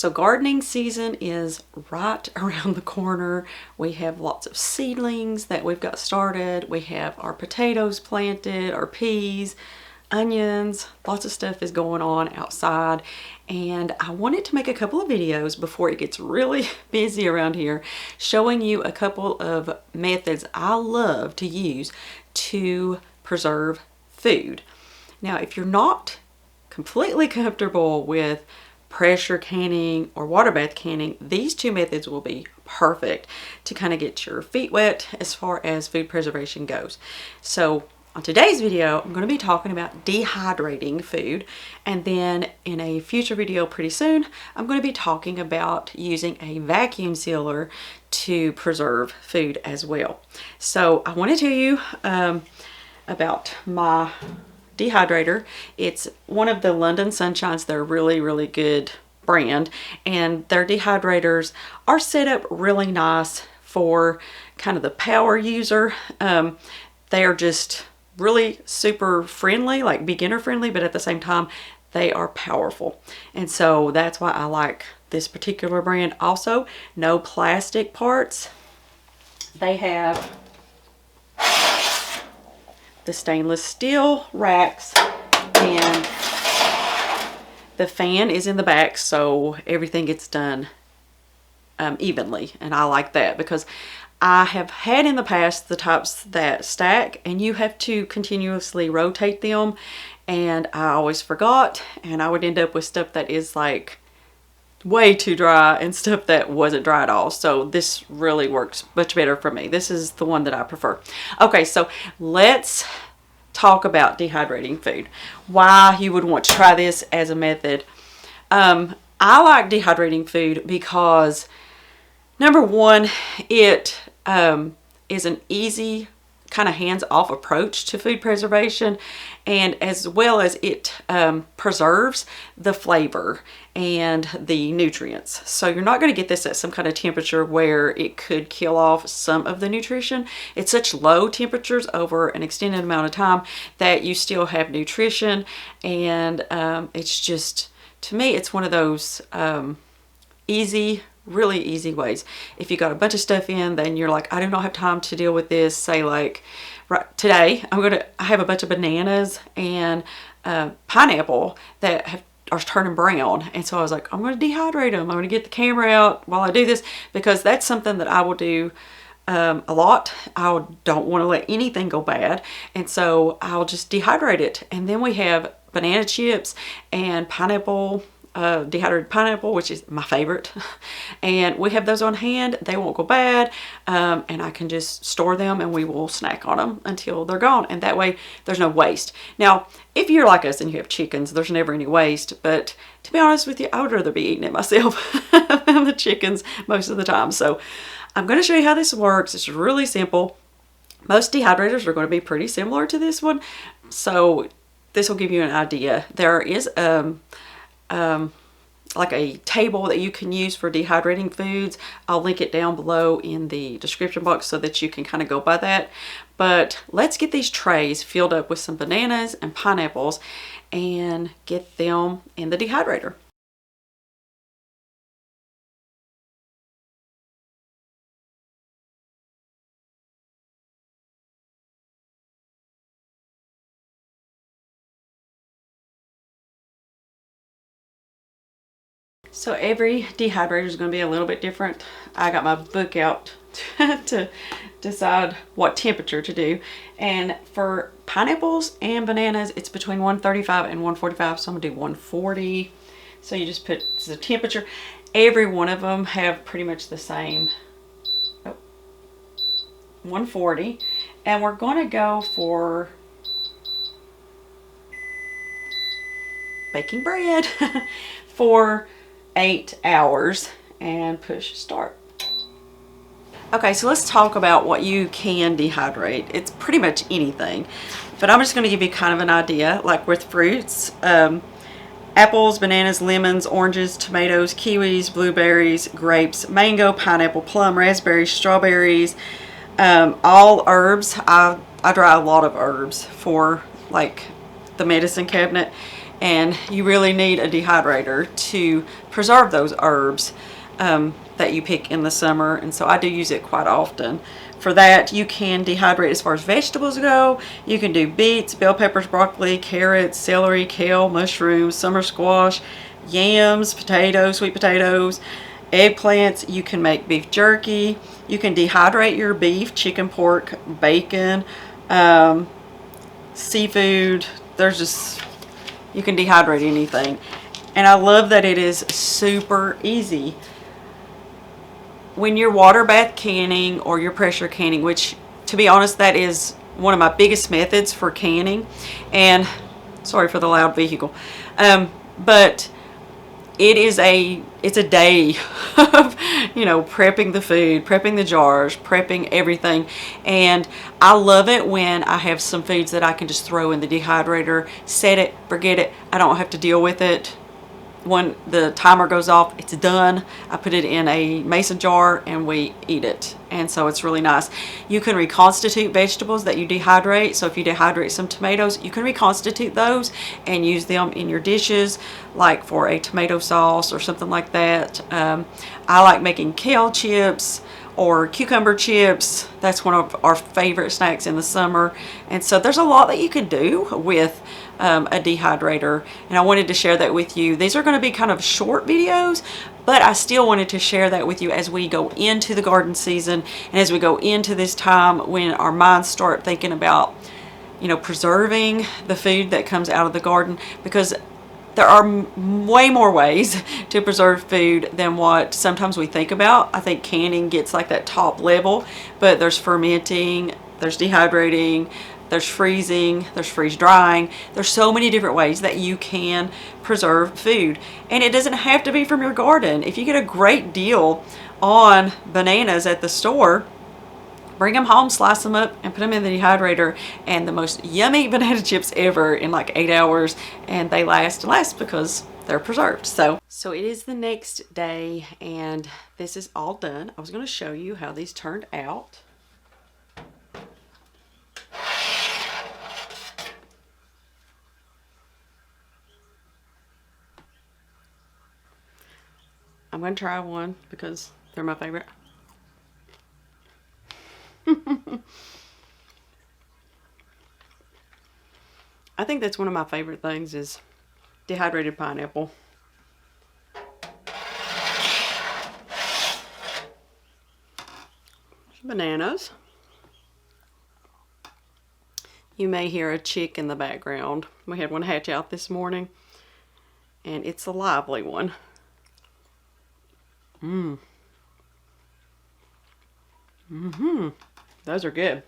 So gardening season is right around the corner. We have lots of seedlings that we've got started. We have our potatoes planted, our peas, onions, lots of stuff is going on outside. And I wanted to make a couple of videos before it gets really busy around here, showing you a couple of methods I love to use to preserve food. Now, if you're not completely comfortable with pressure canning or water bath canning, these two methods will be perfect to kind of get your feet wet as far as food preservation goes. So on today's video, I'm going to be talking about dehydrating food, and then in a future video pretty soon, I'm going to be talking about using a vacuum sealer to preserve food as well. So I want to tell you about my Dehydrator. It's one of the London Sunshines. They're really good brand, and their dehydrators are set up really nice for kind of the power user. They are just really super friendly, like beginner friendly, but at the same time they are powerful, and so that's why I like this particular brand. Also, no plastic parts. They have the stainless steel racks, and the fan is in the back, so everything gets done evenly, and I like that because I have had in the past the types that stack and you have to continuously rotate them, and I always forgot, and I would end up with stuff that is like way too dry and stuff that wasn't dry at all. So this really works much better for me. This is the one that I prefer. Okay, so let's talk about dehydrating food. Why you would want to try this as a method. I like dehydrating food because number one, it is an easy kind of hands-off approach to food preservation, and as well as it preserves the flavor and the nutrients. So you're not going to get this at some kind of temperature where it could kill off some of the nutrition. It's such low temperatures over an extended amount of time that you still have nutrition, and it's just, to me, it's one of those really easy ways. If you got a bunch of stuff in, then you're like, I do not have time to deal with this. Say like, right today, I have a bunch of bananas and pineapple that are turning brown, and so I was like, I'm going to dehydrate them. I'm going to get the camera out while I do this, because that's something that I will do a lot. I don't want to let anything go bad, and so I'll just dehydrate it. And then we have banana chips and pineapple, dehydrated pineapple, which is my favorite, and we have those on hand. They won't go bad, and I can just store them and we will snack on them until they're gone, and that way there's no waste. Now, if you're like us and you have chickens, there's never any waste, but to be honest with you, I would rather be eating it myself than the chickens most of the time. So I'm going to show you how this works. It's really simple. Most dehydrators are going to be pretty similar to this one, so this will give you an idea. There is like a table that you can use for dehydrating foods. I'll link it down below in the description box so that you can kind of go by that. But let's get these trays filled up with some bananas and pineapples and get them in the dehydrator. So every dehydrator is going to be a little bit different. I got my book out to decide what temperature to do. And for pineapples and bananas, it's between 135 and 145. So I'm going to do 140. So you just put the temperature. Every one of them have pretty much the same. 140. And we're going to go for baking bread for 8 hours and push start. Okay, so let's talk about what you can dehydrate. It's pretty much anything, but I'm just going to give you kind of an idea. Like with fruits, apples, bananas, lemons, oranges, tomatoes, kiwis, blueberries, grapes, mango, pineapple, plum, raspberries, strawberries, all herbs. I dry a lot of herbs for like the medicine cabinet. and you really need a dehydrator to preserve those herbs that you pick in the summer, and so I do use it quite often. For that, you can dehydrate as far as vegetables go. You can do beets, bell peppers, broccoli, carrots, celery, kale, mushrooms, summer squash, yams, potatoes, sweet potatoes, eggplants. You can make beef jerky. You can dehydrate your beef, chicken, pork, bacon, seafood. You can dehydrate anything. And I love that it is super easy. When you're water bath canning or you're pressure canning, which to be honest, that is one of my biggest methods for canning, and sorry for the loud vehicle, but it's a day of, prepping the food, prepping the jars, prepping everything. And I love it when I have some foods that I can just throw in the dehydrator, set it, forget it. I don't have to deal with it. When the timer goes off, it's done. I put it in a mason jar and we eat it. And so it's really nice. You can reconstitute vegetables that you dehydrate. So if you dehydrate some tomatoes, you can reconstitute those and use them in your dishes, like for a tomato sauce or something like that. I like making kale chips or cucumber chips. That's one of our favorite snacks in the summer. And so there's a lot that you can do with a dehydrator, and I wanted to share that with you. These are going to be kind of short videos, but I still wanted to share that with you as we go into the garden season and as we go into this time when our minds start thinking about, preserving the food that comes out of the garden, because there are way more ways to preserve food than what sometimes we think about. I think canning gets like that top level, but there's fermenting, there's dehydrating, there's freezing, there's freeze drying. There's so many different ways that you can preserve food. And it doesn't have to be from your garden. If you get a great deal on bananas at the store, bring them home, slice them up, and put them in the dehydrator, and the most yummy banana chips ever in like 8 hours, and they last because they're preserved. So it is the next day, and this is all done. I was going to show you how these turned out. I'm going to try one because they're my favorite. I think that's one of my favorite things is dehydrated pineapple. Bananas. You may hear a chick in the background. We had one hatch out this morning, and it's a lively one. Those are good.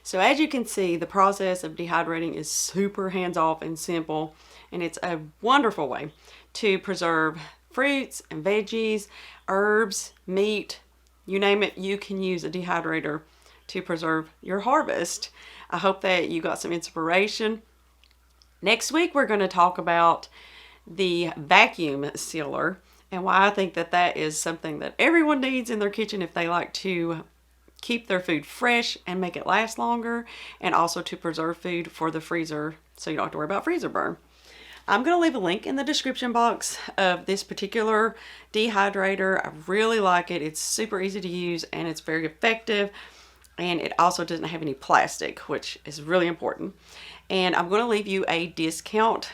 So as you can see, the process of dehydrating is super hands-off and simple, and it's a wonderful way to preserve fruits and veggies, herbs, meat, you name it. You can use a dehydrator to preserve your harvest. I hope that you got some inspiration. Next week, we're going to talk about the vacuum sealer and why I think that that is something that everyone needs in their kitchen if they like to keep their food fresh and make it last longer, and also to preserve food for the freezer so you don't have to worry about freezer burn. I'm going to leave a link in the description box of this particular dehydrator. I really like it. It's super easy to use and it's very effective, and it also doesn't have any plastic, which is really important. And I'm going to leave you a discount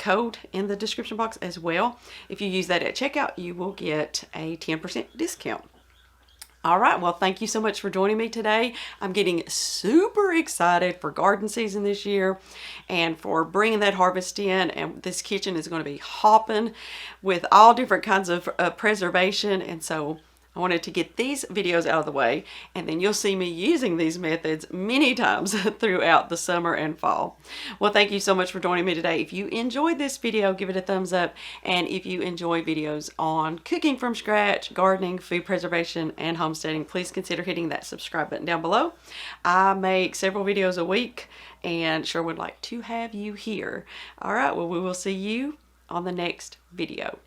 code in the description box as well. If you use that at checkout, you will get a 10% discount. All right, well, thank you so much for joining me today. I'm getting super excited for garden season this year and for bringing that harvest in. And this kitchen is going to be hopping with all different kinds of preservation. And so I wanted to get these videos out of the way, and then you'll see me using these methods many times throughout the summer and fall. Well, thank you so much for joining me today. If you enjoyed this video, give it a thumbs up. And if you enjoy videos on cooking from scratch, gardening, food preservation, and homesteading, please consider hitting that subscribe button down below. I make several videos a week and sure would like to have you here. All right, well, we will see you on the next video.